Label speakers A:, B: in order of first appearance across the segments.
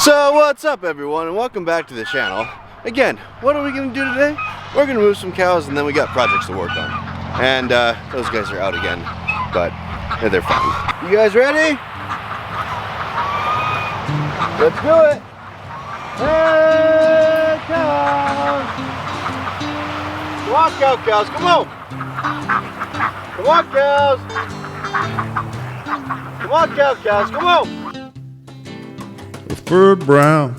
A: So what's up everyone, and welcome back to the channel. Again, what are we going to do today? We're going to move some cows, and then we got projects to work on. And those guys are out again, but they're fine. You guys ready? Let's do it! Hey, cows! Come on, cows, come on! Come on, cows! Come on, cows, come on!
B: A furred brow,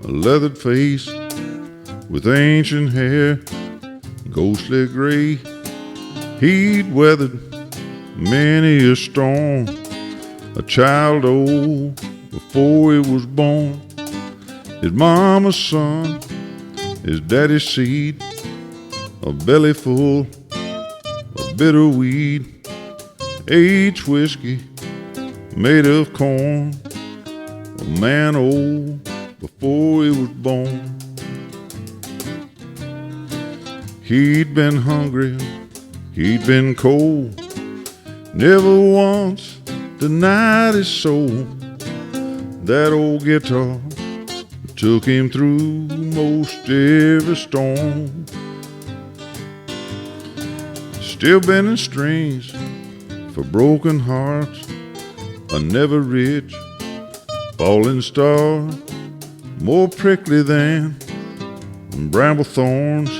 B: a leathered face, with ancient hair, ghostly gray. He'd weathered many a storm, a child old before he was born. His mama's son, his daddy's seed, a belly full of bitter weed, aged whiskey made of corn, a man old before he was born. He'd been hungry, he'd been cold, never once denied his soul. That old guitar took him through most every storm. Still bending strings for broken hearts, a never rich falling star, more prickly than bramble thorns,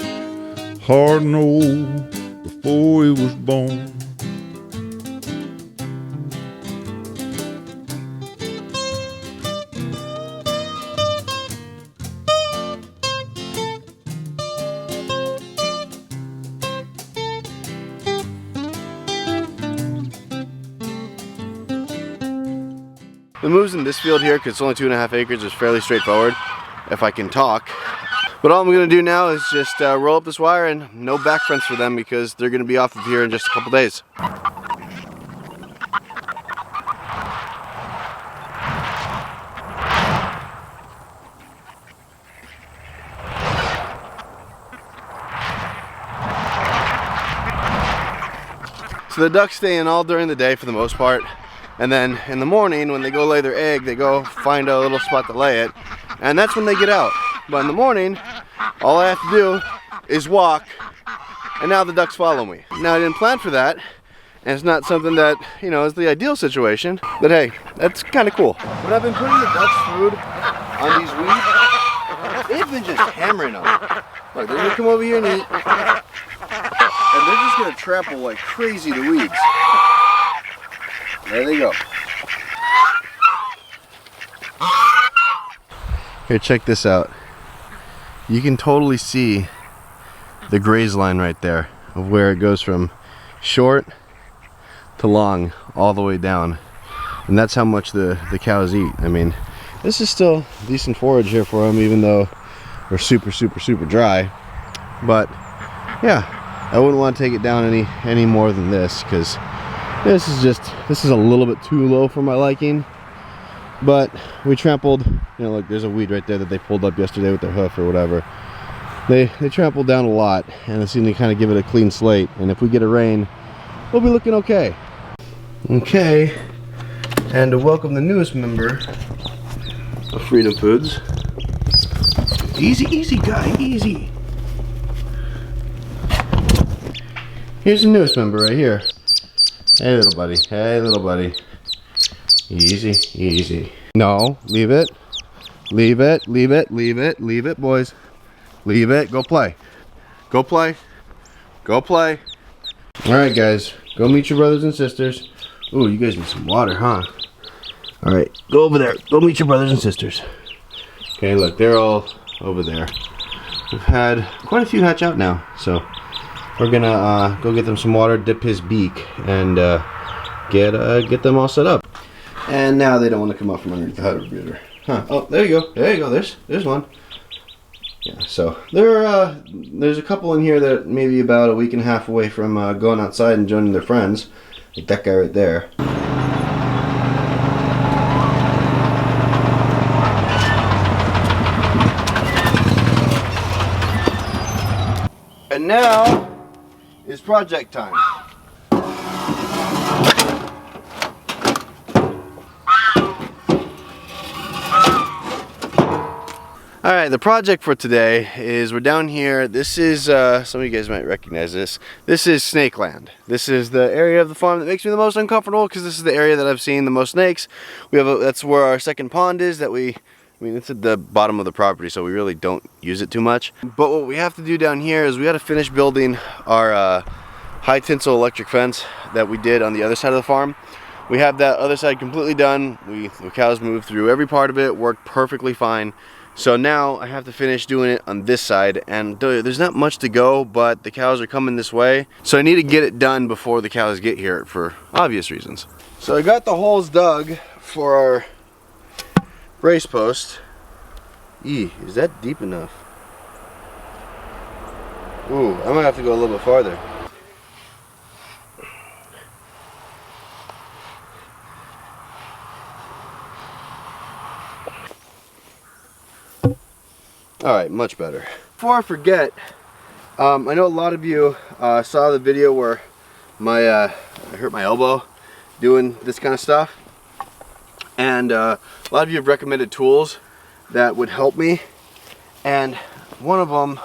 B: hard and old before he was born.
A: The moves in this field here, because it's only 2.5 acres, is fairly straightforward, if I can talk. But all I'm going to do now is just roll up this wire, and no back fronts for them because they're going to be off of here in just a couple days. So the ducks stay in all during the day for the most part. And then in the morning, when they go lay their egg, they go find a little spot to lay it. And that's when they get out. But in the morning, all I have to do is walk. And now the ducks follow me. Now I didn't plan for that. And it's not something that, you know, is the ideal situation. But hey, that's kind of cool. When I've been putting the ducks food on these weeds, they've been just hammering them. Look, they're going to come over here and eat. And they're just going to trample like crazy the weeds. There they go. Here, check this out. You can totally see the graze line right there of where it goes from short to long all the way down. And that's how much the cows eat. I mean, this is still decent forage here for them, even though we're super dry. But yeah, I wouldn't want to take it down any more than this, because this is a little bit too low for my liking. But we trampled, you know, look, there's a weed right there that they pulled up yesterday with their hoof or whatever. They trampled down a lot, and it seemed to kind of give it a clean slate. And if we get a rain, we'll be looking okay. Okay, and to welcome the newest member of Freedom Foods. Easy guy, easy. Here's the newest member right here. Hey little buddy, hey little buddy. Easy. No, leave it, boys. Leave it, go play. Alright guys, go meet your brothers and sisters. Ooh, you guys need some water, huh? Alright, go over there, go meet your brothers and sisters. Okay, look, they're all over there. We've had quite a few hatch out now, so we're gonna go get them some water, dip his beak, and get them all set up. And now they don't want to come up from underneath the hydro-breeder. Huh? Oh, there you go. There's one. Yeah. So there's a couple in here that maybe about a week and a half away from going outside and joining their friends, like that guy right there. And now is project time. Alright, the project for today is we're down here. This is, some of you guys might recognize this. This is snake land. This is the area of the farm that makes me the most uncomfortable because this is the area that I've seen the most snakes. That's where our second pond is I mean, it's at the bottom of the property, so we really don't use it too much. But what we have to do down here is we got to finish building our high tensile electric fence that we did on the other side of the farm. We have that other side completely done. The cows moved through every part of it, worked perfectly fine. So now I have to finish doing it on this side, and there's not much to go, but the cows are coming this way. So I need to get it done before the cows get here for obvious reasons. So I got the holes dug for our brace post. Is that deep enough? Ooh, I might have to go a little bit farther. Alright, much better. Before I forget, I know a lot of you saw the video where I hurt my elbow doing this kind of stuff. And a lot of you have recommended tools that would help me. And one of them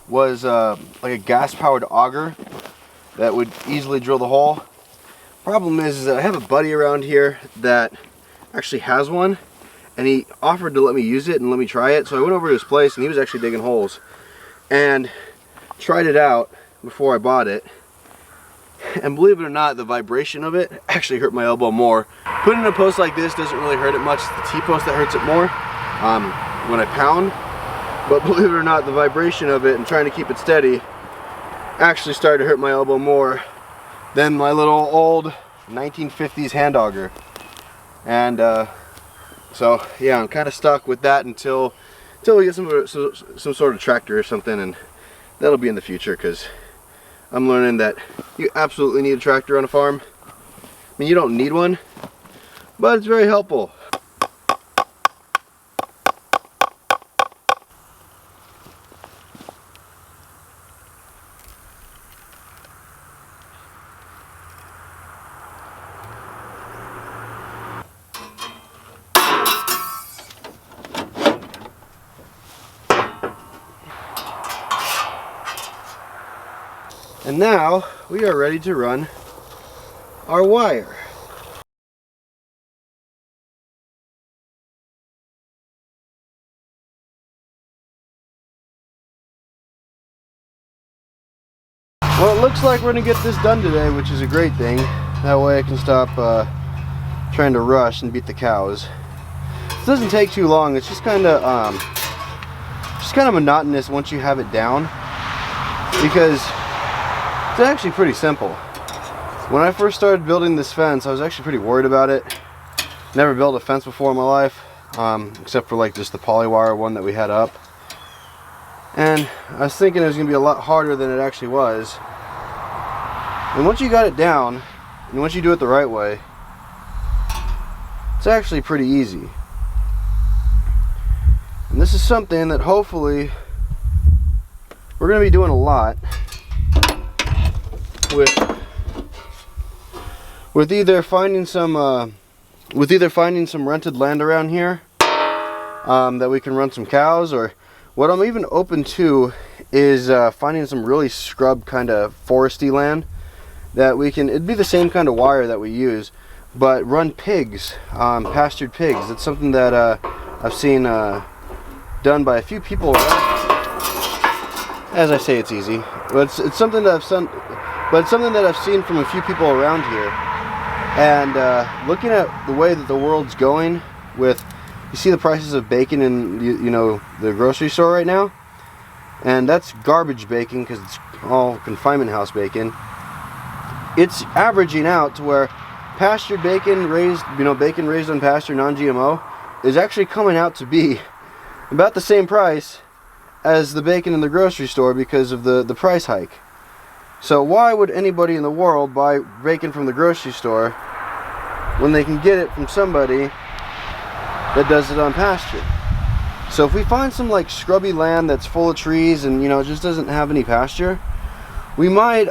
A: was like a gas-powered auger that would easily drill the hole. Problem is that I have a buddy around here that actually has one. And he offered to let me use it and let me try it. So I went over to his place and he was actually digging holes. And tried it out before I bought it. And believe it or not, the vibration of it actually hurt my elbow more. Putting a post like this doesn't really hurt it much. It's the T-post that hurts it more when I pound. But believe it or not, the vibration of it and trying to keep it steady actually started to hurt my elbow more than my little old 1950s hand auger. And so yeah, I'm kind of stuck with that until we get some sort of tractor or something, and that'll be in the future because I'm learning that you absolutely need a tractor on a farm. I mean, you don't need one, but it's very helpful. And now we are ready to run our wire. Well, it looks like we're gonna get this done today, which is a great thing. That way I can stop trying to rush and beat the cows. This doesn't take too long. It's just kind of monotonous once you have it down, because it's actually pretty simple. When I first started building this fence, I was actually pretty worried about it. Never built a fence before in my life, except for like just the polywire one that we had up. And I was thinking it was going to be a lot harder than it actually was. And once you got it down, and once you do it the right way, it's actually pretty easy. And this is something that hopefully we're going to be doing a lot with either finding some rented land around here that we can run some cows, or what I'm even open to is finding some really scrub kind of foresty land that we can, it'd be the same kind of wire that we use, but run pigs, pastured pigs. It's something that I've seen done by a few people around. As I say, it's easy, but it's something that I've seen from a few people around here. And looking at the way that the world's going with, you see the prices of bacon in you know the grocery store right now, and that's garbage bacon because it's all confinement house bacon. It's averaging out to where pastured bacon raised, bacon raised on pasture, non-GMO, is actually coming out to be about the same price as the bacon in the grocery store because of the price hike. So why would anybody in the world buy bacon from the grocery store when they can get it from somebody that does it on pasture? So if we find some like scrubby land that's full of trees and just doesn't have any pasture, we might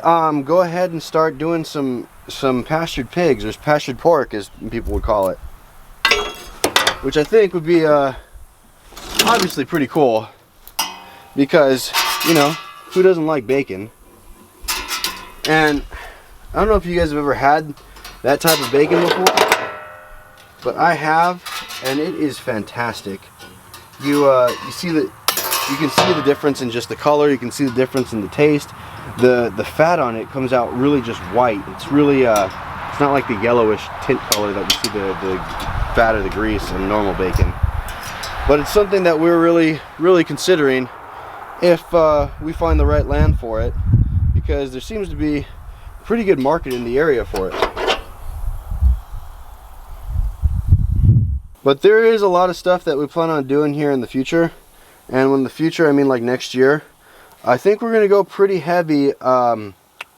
A: go ahead and start doing some pastured pigs, or pastured pork as people would call it, which I think would be obviously pretty cool because, you know, who doesn't like bacon? And I don't know if you guys have ever had that type of bacon before, but I have, and it is fantastic. You see that, you can see the difference in just the color. You can see the difference in the taste. The fat on it comes out really just white. It's really it's not like the yellowish tint color that we see the fat or the grease in normal bacon. But it's something that we're really considering if we find the right land for it, because there seems to be a pretty good market in the area for it. But there is a lot of stuff that we plan on doing here in the future, and when the future I mean like next year. I think we're going to go pretty heavy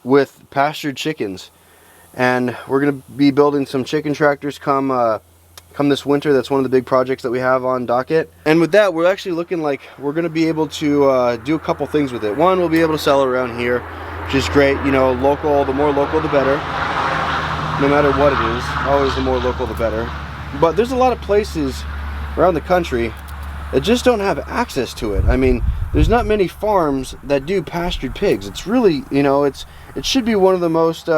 A: with pastured chickens, and we're going to be building some chicken tractors come this winter. That's one of the big projects that we have on docket. And with that, we're actually looking like we're going to be able to do a couple things with it. One, we'll be able to sell it around here, which is great. You know, local, the more local the better, no matter what it is. Always the more local the better. But there's a lot of places around the country that just don't have access to it. I mean, there's not many farms that do pastured pigs. It's really, you know, it should be one of the most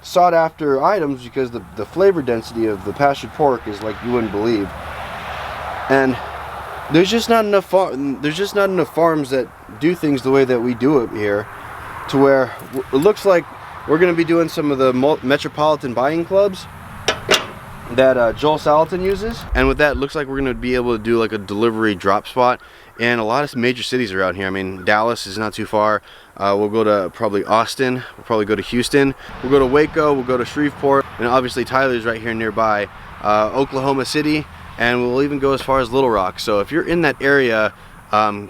A: sought after items, because the flavor density of the pastured pork is like you wouldn't believe. And there's just not enough farms that do things the way that we do it here, to where it looks like we're going to be doing some of the metropolitan buying clubs that Joel Salatin uses. And with that, it looks like we're going to be able to do like a delivery drop spot in a lot of major cities around here. I mean, Dallas is not too far. We'll go to probably Austin. We'll probably go to Houston. We'll go to Waco. We'll go to Shreveport. And obviously Tyler's right here nearby. Oklahoma City. And we'll even go as far as Little Rock. So if you're in that area,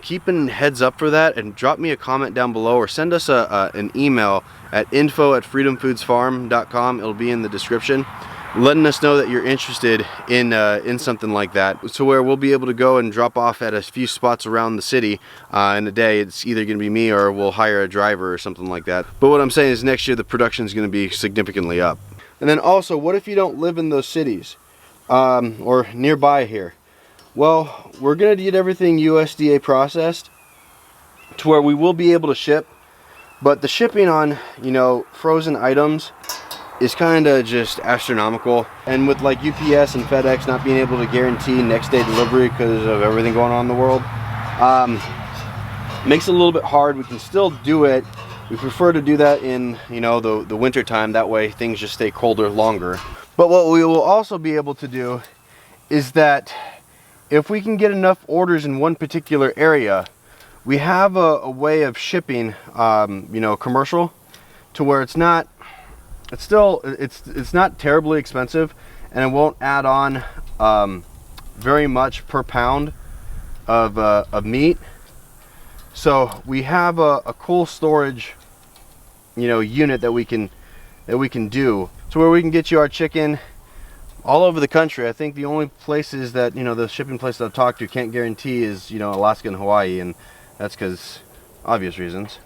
A: keep an heads up for that, and drop me a comment down below, or send us an email at info@freedomfoodsfarm.com. It'll be in the description, letting us know that you're interested in something like that, so where we'll be able to go and drop off at a few spots around the city in a day. It's either going to be me, or we'll hire a driver or something like that. But what I'm saying is, next year the production is going to be significantly up. And then also, what if you don't live in those cities or nearby here? Well, we're going to get everything USDA processed to where we will be able to ship, but the shipping on, you know, frozen items is kind of just astronomical. And with like UPS and FedEx not being able to guarantee next day delivery because of everything going on in the world, makes it a little bit hard. We can still do it. We prefer to do that in, you know, the winter time. That way things just stay colder longer. But what we will also be able to do is that if we can get enough orders in one particular area, we have a way of shipping, you know, commercial, to where it's not terribly expensive, and it won't add on very much per pound of meat. So we have a cool storage, you know, unit that we can do, to where we can get you our chicken all over the country. I think the only places that, you know, the shipping places I've talked to can't guarantee is, you know, Alaska and Hawaii, and that's because obvious reasons.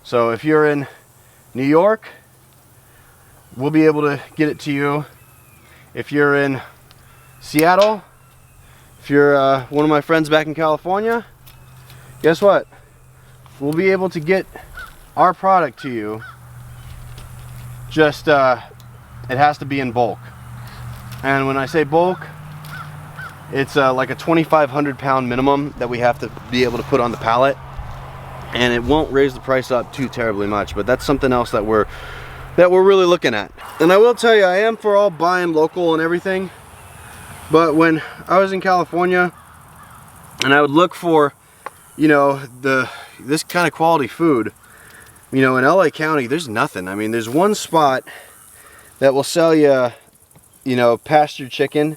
A: So if you're in New York, we'll be able to get it to you. If you're in Seattle, if you're one of my friends back in California, guess what? We'll be able to get our product to you. Just it has to be in bulk. And when I say bulk, it's like a 2,500 pound minimum that we have to be able to put on the pallet, and it won't raise the price up too terribly much. But that's something else that we're really looking at. And I will tell you, I am for all buying local and everything, but when I was in California and I would look for, you know, this kind of quality food, you know, in LA County, there's nothing. I mean, there's one spot that will sell you, you know, pastured chicken,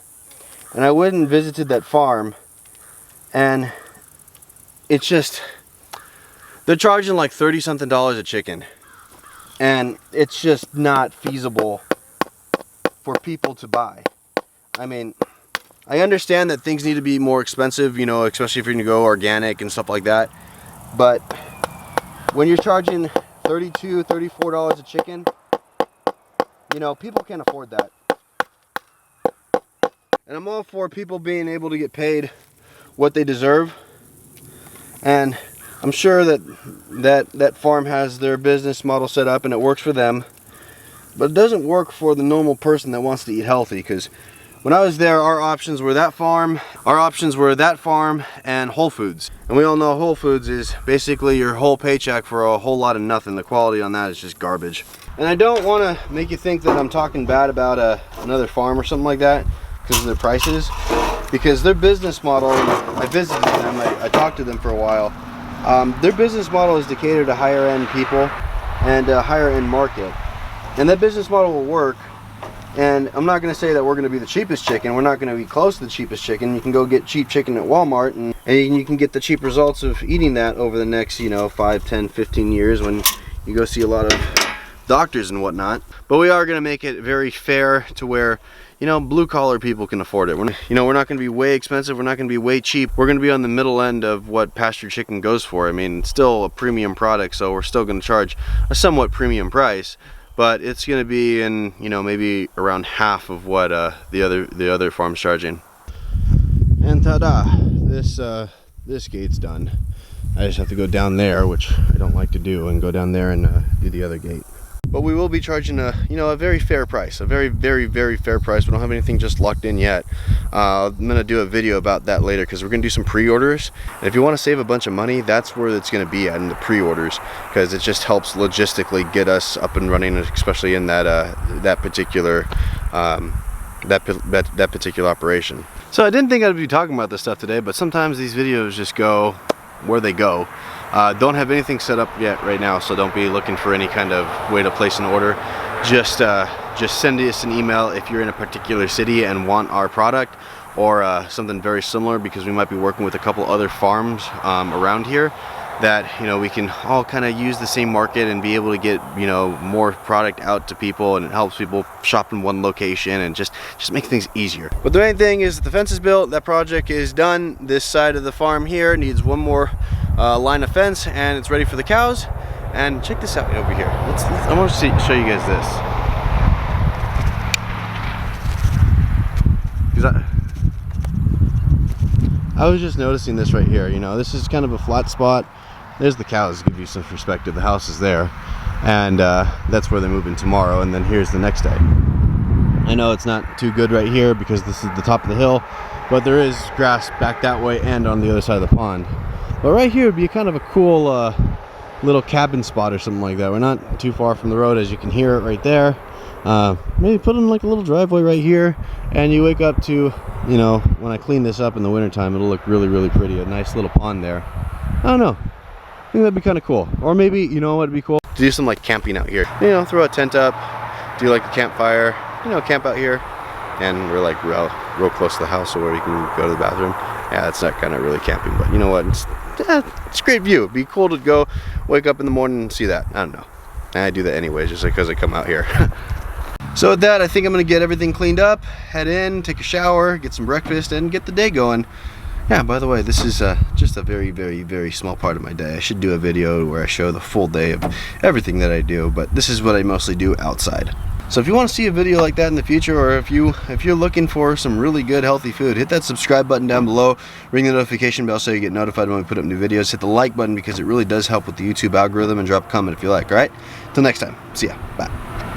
A: and I went and visited that farm, and it's just, they're charging like $30-something a chicken, and it's just not feasible for people to buy. I mean, I understand that things need to be more expensive, you know, especially if you're gonna go organic and stuff like that, but when you're charging $32, $34 a chicken, you know, people can't afford that. And I'm all for people being able to get paid what they deserve. And I'm sure that farm has their business model set up and it works for them, but it doesn't work for the normal person that wants to eat healthy. Because when I was there, our options were that farm, and Whole Foods. And we all know Whole Foods is basically your whole paycheck for a whole lot of nothing. The quality on that is just garbage. And I don't want to make you think that I'm talking bad about another farm or something like that because of their prices. Because their business model, I visited them, I talked to them for a while. Their business model is to cater to higher end people and a higher end market. And that business model will work. And I'm not going to say that we're going to be the cheapest chicken. We're not going to be close to the cheapest chicken. You can go get cheap chicken at Walmart and you can get the cheap results of eating that over the next, 5, 10, 15 years when you go see a lot of doctors and whatnot. But we are going to make it very fair to where, blue collar people can afford it. We're not going to be way expensive. We're not going to be way cheap. We're going to be on the middle end of what pasture chicken goes for. I mean, it's still a premium product, so we're still going to charge a somewhat premium price. But it's going to be in, maybe around half of what the other farm's charging. And ta-da! This gate's done. I just have to go down there, which I don't like to do, and go down there and do the other gate. But we will be charging a very fair price, a very, very, very fair price. We don't have anything just locked in yet. I'm gonna do a video about that later because we're gonna do some pre-orders. And if you want to save a bunch of money, that's where it's gonna be at, in the pre-orders, because it just helps logistically get us up and running, especially in that particular operation. So I didn't think I'd be talking about this stuff today, but sometimes these videos just go where they go. Don't have anything set up yet right now, so don't be looking for any kind of way to place an order. Just send us an email if you're in a particular city and want our product or something very similar, because we might be working with a couple other farms around here that we can all kind of use the same market and be able to get more product out to people, and it helps people shop in one location and just make things easier. But the main thing is that the fence is built, that project is done. This side of the farm here needs one more line of fence and it's ready for the cows. And check this out over here. I want to show you guys this. I was just noticing this right here. This is kind of a flat spot. There's the cows, to give you some perspective. The house is there, and that's where they're moving tomorrow, and then here's the next day. I know it's not too good right here because this is the top of the hill, but there is grass back that way and on the other side of the pond. But right here would be kind of a cool little cabin spot or something like that. We're not too far from the road, as you can hear it right there. Maybe put in like a little driveway right here, and you wake up to, when I clean this up in the wintertime, it'll look really, really pretty. A nice little pond there. I don't know. I think that'd be kind of cool. Or maybe, what'd be cool? To do some like camping out here. Throw a tent up, do like a campfire, camp out here. And we're like real close to the house, so where we can go to the bathroom. Yeah, it's not kind of really camping, but you know what? It's a great view. It'd be cool to go wake up in the morning and see that. I don't know. And I do that anyways, just because I come out here. So with that, I think I'm gonna get everything cleaned up, head in, take a shower, get some breakfast, and get the day going. Yeah, by the way, this is just a very, very, very small part of my day. I should do a video where I show the full day of everything that I do, but this is what I mostly do outside. So if you want to see a video like that in the future, or if you're looking for some really good healthy food, hit that subscribe button down below, ring the notification bell so you get notified when we put up new videos, hit the like button because it really does help with the YouTube algorithm, and drop a comment if you like. All right, till next time, see ya, bye.